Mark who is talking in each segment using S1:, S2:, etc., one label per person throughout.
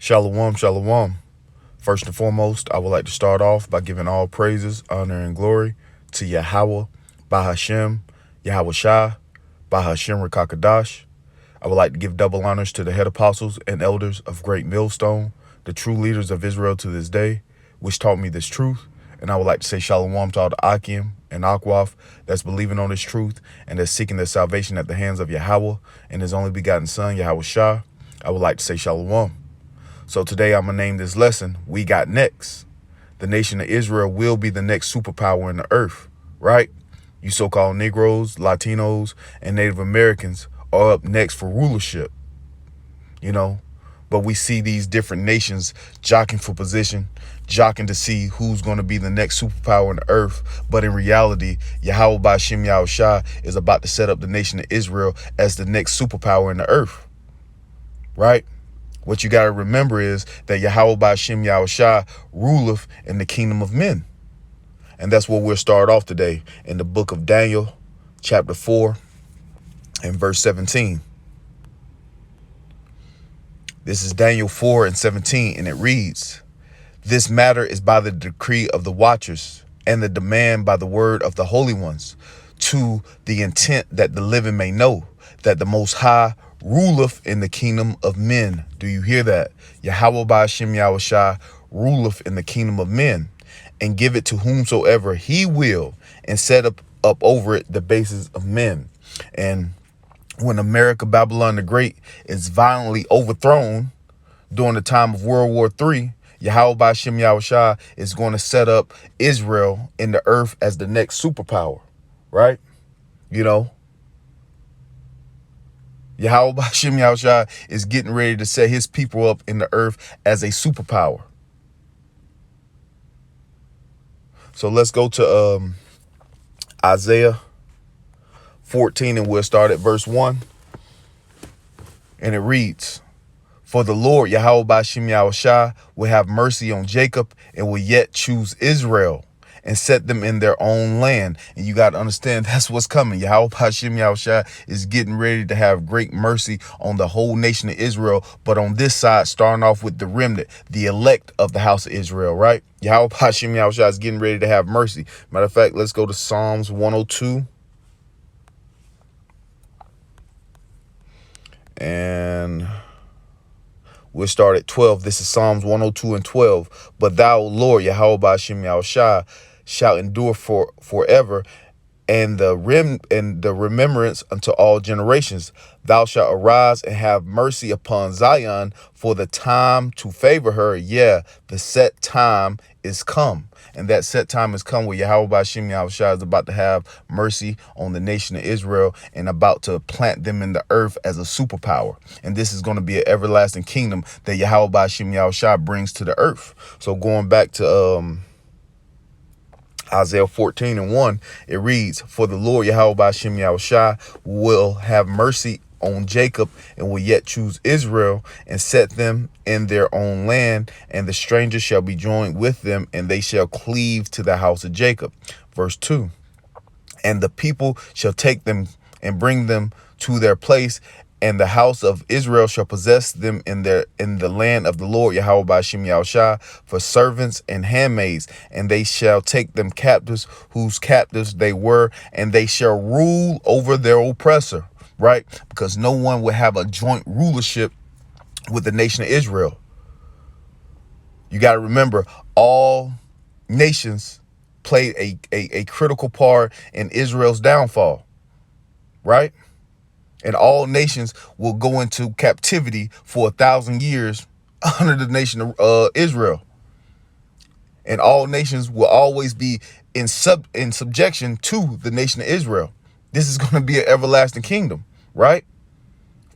S1: Shalom, shalom. First and foremost, I would like to start off by giving all praises, honor, and glory to Yahawah, Bahashem, Yahawashi, Bahashem Rakakadash. I would like to give double honors to the head apostles and elders of Great Millstone, the true leaders of Israel to this day, which taught me this truth. And I would like to say shalom to all the Akim and Akwaf that's believing on this truth and that's seeking their salvation at the hands of Yahawah and his only begotten son, Yahawashi. I would like to say shalom. So today I'm going to name this lesson, We Got Next. The nation of Israel will be the next superpower in the earth, right? You so-called Negroes, Latinos, and Native Americans are up next for rulership, But we see these different nations jockeying for position, jockeying to see who's going to be the next superpower in the earth. But in reality, Yahawah Ba'Shem Yahawashi is about to set up the nation of Israel as the next superpower in the earth, right? What you got to remember is that Yahawah Ba'Shem Yahawashi ruleth in the kingdom of men. And that's what we'll start off today in the book of Daniel, chapter 4 and verse 17. This is Daniel 4 and 17, and it reads, "This matter is by the decree of the watchers and the demand by the word of the holy ones, to the intent that the living may know that the Most High ruleth in the kingdom of men." Do you hear that? Yahawah Ba'Shem Yahawashi ruleth in the kingdom of men, and give it to whomsoever he will, and set up over it the bases of men. And when America, Babylon the Great, is violently overthrown during the time of World War III, Yahawah Ba'Shem Yahawashi is going to set up Israel in the earth as the next superpower, right? Yahawah Ba'Shem Yahawashi is getting ready to set his people up in the earth as a superpower. So let's go to Isaiah 14, and we'll start at verse 1. And it reads, "For the Lord, Yahawah Ba'Shem Yahawashi, will have mercy on Jacob and will yet choose Israel and set them in their own land." And you got to understand, that's what's coming. Yahawah Ba'Shem Yahawashi is getting ready to have great mercy on the whole nation of Israel. But on this side, starting off with the remnant, the elect of the house of Israel, right? Yahawah Ba'Shem Yahawashi is getting ready to have mercy. Matter of fact, let's go to Psalms 102. And we'll start at 12. This is Psalms 102 and 12. "But thou, Lord, Yahawah Ba'Shem Yahawashi, shall endure forever, and the remembrance unto all generations. Thou shalt arise and have mercy upon Zion, for the time to favor her. Yeah, the set time is come." And that set time has come where Yahawah Ba'Shem Yahawashi is about to have mercy on the nation of Israel and about to plant them in the earth as a superpower. And this is going to be an everlasting kingdom that Yahawah Ba'Shem Yahawashi brings to the earth. So going back to Isaiah 14 and 1, it reads, "For the Lord Yahawah Ba'Shem Yahawashi will have mercy on Jacob and will yet choose Israel and set them in their own land, and the strangers shall be joined with them, and they shall cleave to the house of Jacob." Verse 2, "And the people shall take them and bring them to their place, and the house of Israel shall possess them in the land of the Lord Yahawah Ba'Shem Yahawashi for servants and handmaids, and they shall take them captives whose captives they were, and they shall rule over their oppressor." Right? Because no one will have a joint rulership with the nation of Israel. You got to remember, all nations played a critical part in Israel's downfall, right? And all nations will go into captivity for 1,000 years under the nation of Israel. And all nations will always be in subjection to the nation of Israel. This is going to be an everlasting kingdom, right?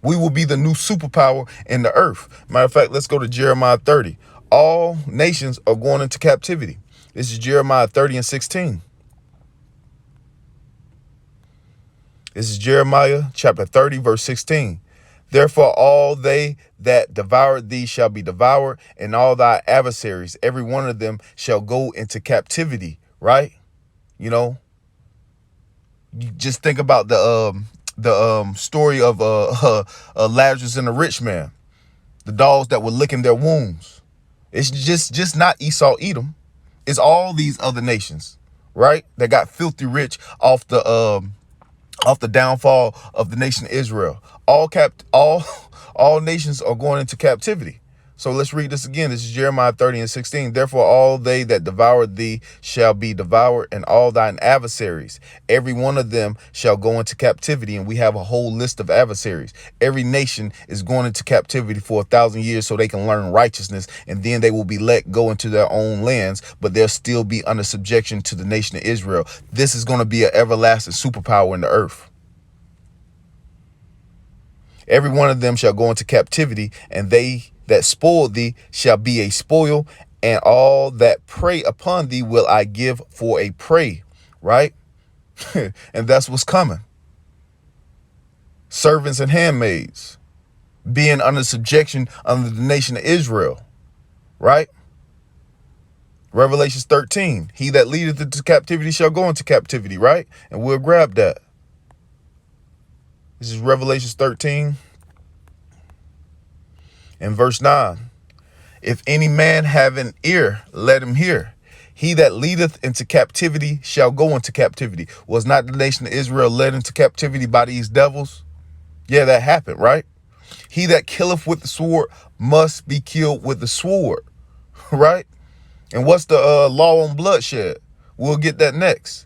S1: We will be the new superpower in the earth. Matter of fact, let's go to Jeremiah 30. All nations are going into captivity. This is Jeremiah 30 and 16. This is Jeremiah chapter 30, verse 16. "Therefore all they that devoured thee shall be devoured, and all thy adversaries, every one of them, shall go into captivity." Right? You just think about the story of Lazarus and the rich man. the dogs that were licking their wounds. It's just not Esau, Edom. It's all these other nations, right? That got filthy rich off the downfall of the nation of Israel. All nations are going into captivity. So let's read this again. This is Jeremiah 30:16. Therefore, all they that devour thee shall be devoured, and all thine adversaries, every one of them shall go into captivity. And we have a whole list of adversaries. Every nation is going into captivity for 1,000 years so they can learn righteousness, and then they will be let go into their own lands, but they'll still be under subjection to the nation of Israel. This is going to be an everlasting superpower in the earth. Every one of them shall go into captivity, and they that spoil thee shall be a spoil, and all that prey upon thee will I give for a prey, right? And that's what's coming. Servants and handmaids being under subjection under the nation of Israel, right? Revelations 13, he that leadeth into captivity shall go into captivity, right? And we'll grab that. This is Revelations 13 and verse 9. If any man have an ear, let him hear. He that leadeth into captivity shall go into captivity. Was not the nation of Israel led into captivity by these devils? Yeah, that happened, right? He that killeth with the sword must be killed with the sword, right? And what's the law on bloodshed? We'll get that next.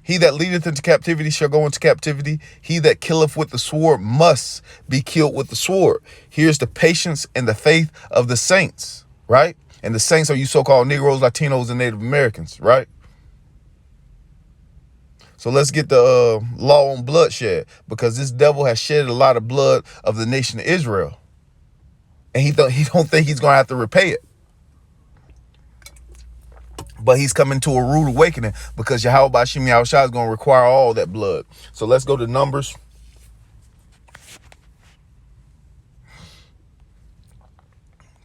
S1: He that leadeth into captivity shall go into captivity. He that killeth with the sword must be killed with the sword. Here's the patience and the faith of the saints, right? And the saints are you so-called Negroes, Latinos, and Native Americans, right? So let's get the law on bloodshed, because this devil has shed a lot of blood of the nation of Israel. And he don't think he's going to have to repay it. But he's coming to a rude awakening, because Yahawashi is going to require all that blood. So let's go to Numbers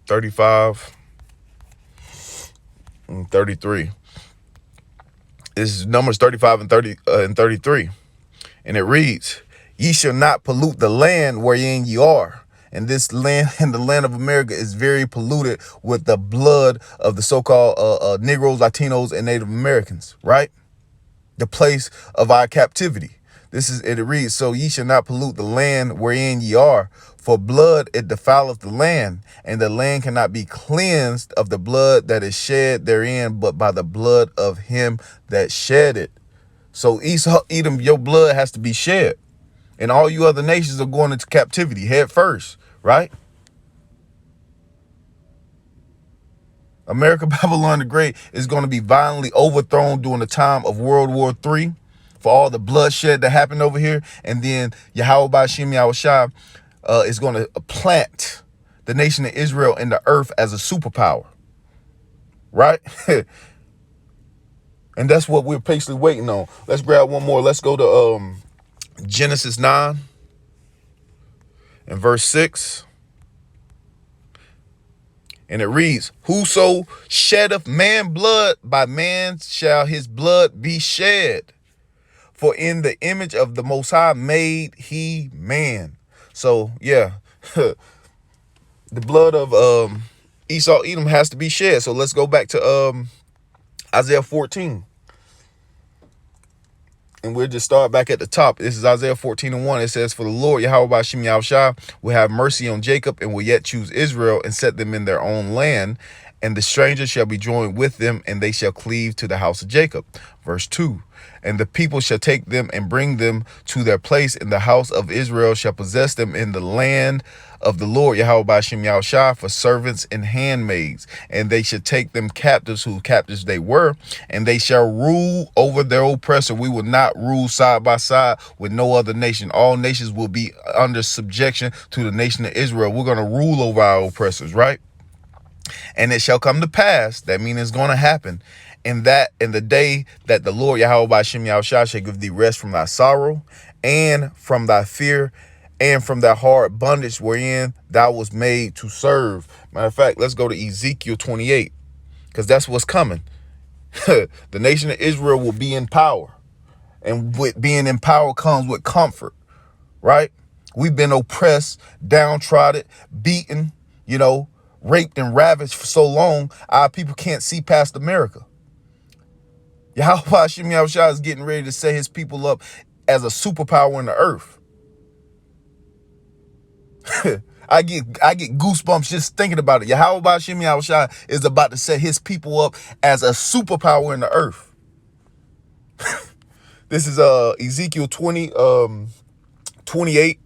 S1: 35 and 33. This is Numbers 35 and 33. And it reads, ye shall not pollute the land wherein ye are. And this land and the land of America is very polluted with the blood of the so-called Negroes, Latinos, and Native Americans, right? The place of our captivity. It reads, so ye shall not pollute the land wherein ye are, for blood it defileth the land, and the land cannot be cleansed of the blood that is shed therein, but by the blood of him that shed it. So Esau, Edom, your blood has to be shed. And all you other nations are going into captivity head first, right? America, Babylon the Great is going to be violently overthrown during the time of World War III for all the bloodshed that happened over here. And then Yahawashi is going to plant the nation of Israel in the earth as a superpower, right? And that's what we're patiently waiting on. Let's grab one more. Let's go to Genesis 9 and verse 6. And it reads, whoso sheddeth man blood, by man shall his blood be shed. For in the image of the Most High made he man. So, yeah, the blood of Esau, Edom has to be shed. So let's go back to Isaiah 14. And we'll just start back at the top. This is Isaiah 14 and 1. It says, for the Lord Yahawashi will have mercy on Jacob, and will yet choose Israel, and set them in their own land. And the stranger shall be joined with them, and they shall cleave to the house of Jacob. Verse 2. And the people shall take them and bring them to their place, and the house of Israel shall possess them in the land of the Lord Yahawashi for servants and handmaids. And they shall take them captives, whose captives they were, and they shall rule over their oppressor. We will not rule side by side with no other nation. All nations will be under subjection to the nation of Israel. We're going to rule over our oppressors, right? And it shall come to pass, that means it's going to happen, in the day that the Lord Yahawashi shall give thee rest from thy sorrow, and from thy fear, and from that hard bondage wherein thou was made to serve. Matter of fact, let's go to Ezekiel 28, because that's what's coming. The nation of Israel will be in power, and with being in power comes with comfort, right? We've been oppressed, downtrodden, beaten, you know, raped and ravaged for so long, our people can't see past America. Yahawashi is getting ready to set his people up as a superpower in the earth. I get goosebumps just thinking about it. Yahawashi is about to set his people up as a superpower in the earth. This is Ezekiel 20, 28.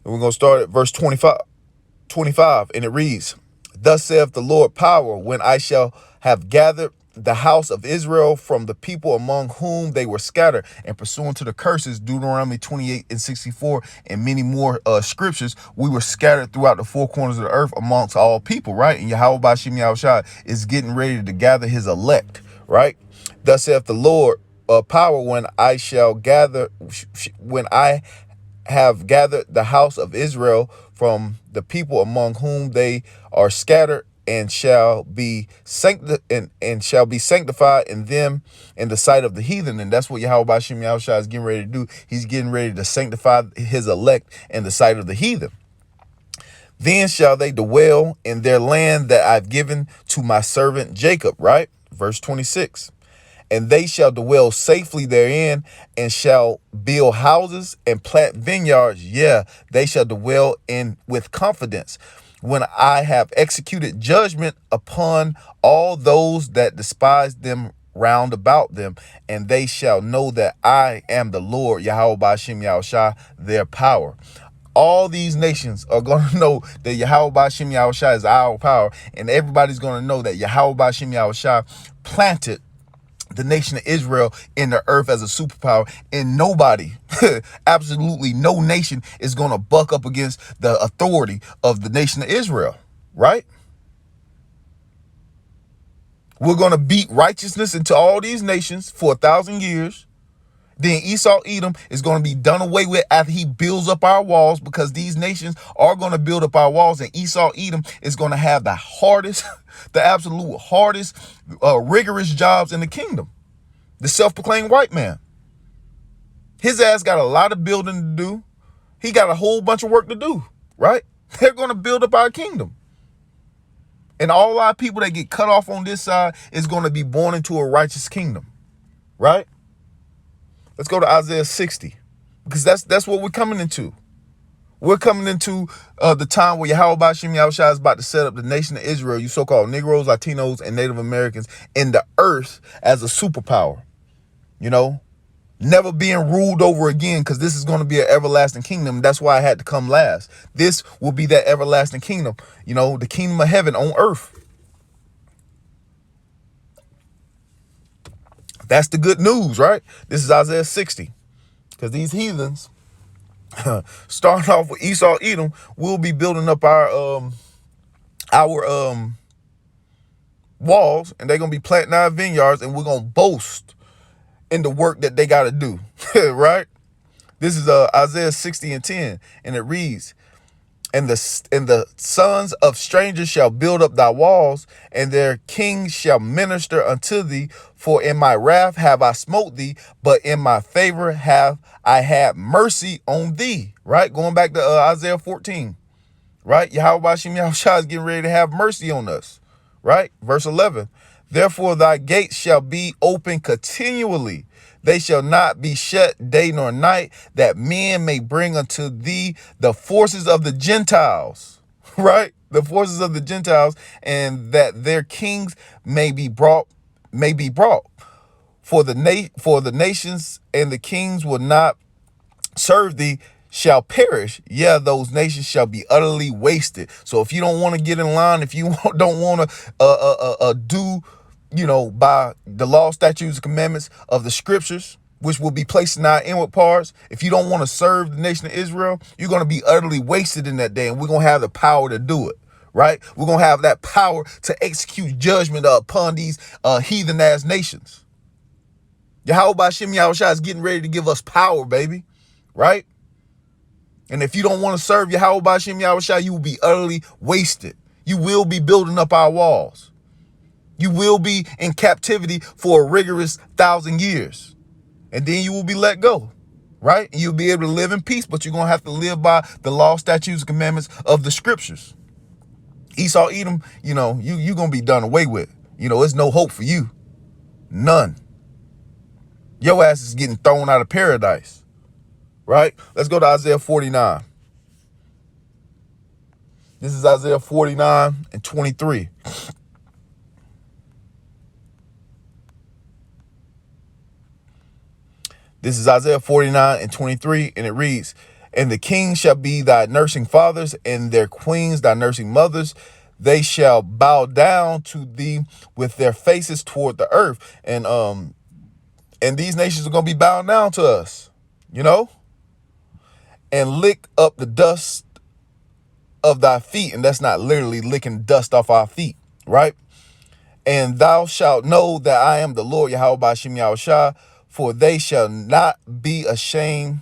S1: And we're going to start at verse 25, and it reads, "Thus saith the Lord power, when I shall have gathered the house of Israel from the people among whom they were scattered," and pursuant to the curses, Deuteronomy 28 and 64, and many more scriptures, we were scattered throughout the four corners of the earth amongst all people, right? And Yahawashi is getting ready to gather his elect, right? Thus saith the Lord power, when I have gathered the house of Israel from the people among whom they are scattered, and shall be sanctified in them in the sight of the heathen. And that's what Yahawashi is getting ready to do. He's getting ready to sanctify his elect in the sight of the heathen. Then shall they dwell in their land that I've given to my servant Jacob, right? Verse 26. And they shall dwell safely therein, and shall build houses and plant vineyards. Yeah, they shall dwell in with confidence, when I have executed judgment upon all those that despise them round about them. And they shall know that I am the Lord, Yahawashi, their power. All these nations are going to know that Yahawashi is our power. And everybody's going to know that Yahawashi planted the nation of Israel in the earth as a superpower, and nobody, absolutely no nation, is going to buck up against the authority of the nation of Israel, right? We're going to beat righteousness into all these nations for 1,000 years. Then Esau Edom is going to be done away with after he builds up our walls, because these nations are going to build up our walls, and Esau Edom is going to have the hardest, the absolute hardest, rigorous jobs in the kingdom. The self-proclaimed white man. His ass got a lot of building to do. He got a whole bunch of work to do, right? They're going to build up our kingdom. And all our people that get cut off on this side is going to be born into a righteous kingdom, right? Let's go to Isaiah 60, because that's what we're coming into. We're coming into the time where Yahawashi is about to set up the nation of Israel, you so-called Negroes, Latinos, and Native Americans, in the earth as a superpower. You know, never being ruled over again, because this is going to be an everlasting kingdom. That's why I had to come last. This will be that everlasting kingdom, you know, the kingdom of heaven on earth. That's the good news, right? This is Isaiah 60, because these heathens, starting off with Esau Edom, we'll be building up our walls, and they're gonna be planting our vineyards, and we're gonna boast in the work that they got to do. Right? This is Isaiah 60 and 10, and it reads, and the sons of strangers shall build up thy walls, and their kings shall minister unto thee. For in my wrath have I smote thee, but in my favor have I had mercy on thee. Right? Going back to Isaiah 14. Right? Yahawashi is getting ready to have mercy on us. Right? Verse 11. Therefore thy gates shall be open continually. They shall not be shut day nor night, that men may bring unto thee the forces of the Gentiles, right? The forces of the Gentiles, and that their kings may be brought. For the nations and the kings will not serve thee shall perish. Yeah, those nations shall be utterly wasted. So if you don't want to get in line, if you don't want to do, you know, by the law, statutes, and commandments of the scriptures, which will be placed in our inward parts, if you don't want to serve the nation of Israel, you're going to be utterly wasted in that day, and we're going to have the power to do it, right? We're going to have that power to execute judgment upon these heathen-ass nations. Yahawashi is getting ready to give us power, baby, right? And if you don't want to serve Yahawashi, you will be utterly wasted. You will be building up our walls. You will be in captivity for a rigorous 1,000 years. And then you will be let go. right? And you'll be able to live in peace, but you're going to have to live by the law, statutes, and commandments of the scriptures. Esau, Edom, you going to be done away with. There's no hope for you. None. Your ass is getting thrown out of paradise, right? Let's go to Isaiah 49. This is Isaiah 49 and 23. This is Isaiah 49 and 23, and it reads, "And the kings shall be thy nursing fathers, and their queens thy nursing mothers. They shall bow down to thee with their faces toward the earth." And these nations are going to be bowing down to us, and lick up the dust of thy feet. And that's not literally licking dust off our feet, right? "And thou shalt know that I am the Lord, Yahawashi, for they shall not be ashamed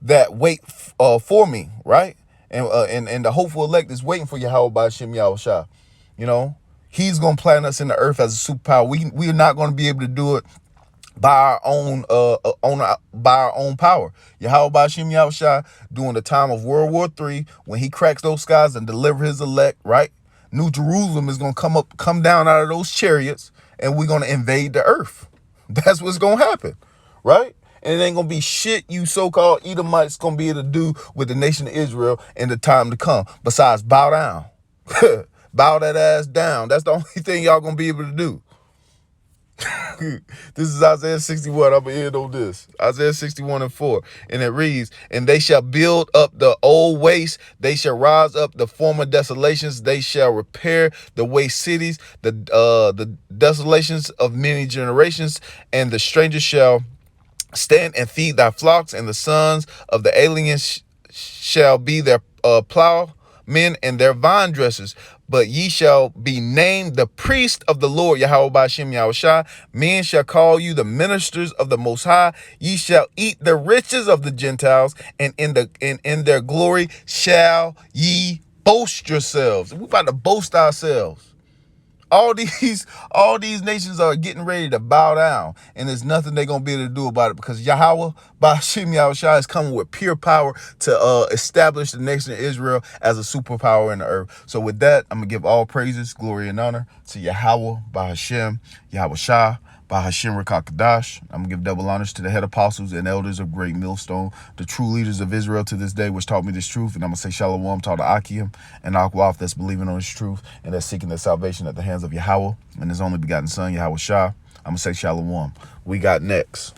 S1: that wait for me," right? And the hopeful elect is waiting for Yahawashi. He's going to plant us in the earth as a superpower. We are not going to be able to do it by our own power. Yahawashi, during the time of World War III, when he cracks those skies and deliver his elect, right? New Jerusalem is going to come down out of those chariots, and we're going to invade the earth. That's what's going to happen, right? And it ain't going to be shit you so-called Edomites going to be able to do with the nation of Israel in the time to come, besides bow down. Bow that ass down. That's the only thing y'all going to be able to do. This is Isaiah 61. I'm going to end on this. Isaiah 61 and 4. And it reads, "And they shall build up the old waste. They shall rise up the former desolations. They shall repair the waste cities, the desolations of many generations. And the stranger shall stand and feed thy flocks, and the sons of the aliens shall be their plowmen and their vine dressers. But ye shall be named the priest of the Lord, Yahawashi. Men shall call you the ministers of the Most High. Ye shall eat the riches of the Gentiles, and in their glory shall ye boast yourselves." We're about to boast ourselves. All these nations are getting ready to bow down, and there's nothing they're going to be able to do about it, because Yahawah, Ba'ashim Yahawashi, is coming with pure power to establish the nation of Israel as a superpower in the earth. So with that, I'm going to give all praises, glory, and honor to Yahawah, Ba'ashim Yahawashi, Bahashim Rakakadash. I'm going to give double honors to the head apostles and elders of Great Millstone, the true leaders of Israel to this day, which taught me this truth. And I'm going to say Shalom to Akim and Akwaf that's believing on this truth and that's seeking their salvation at the hands of Yahawah and his only begotten son, Yahawashi. I'm going to say Shalom. We got next.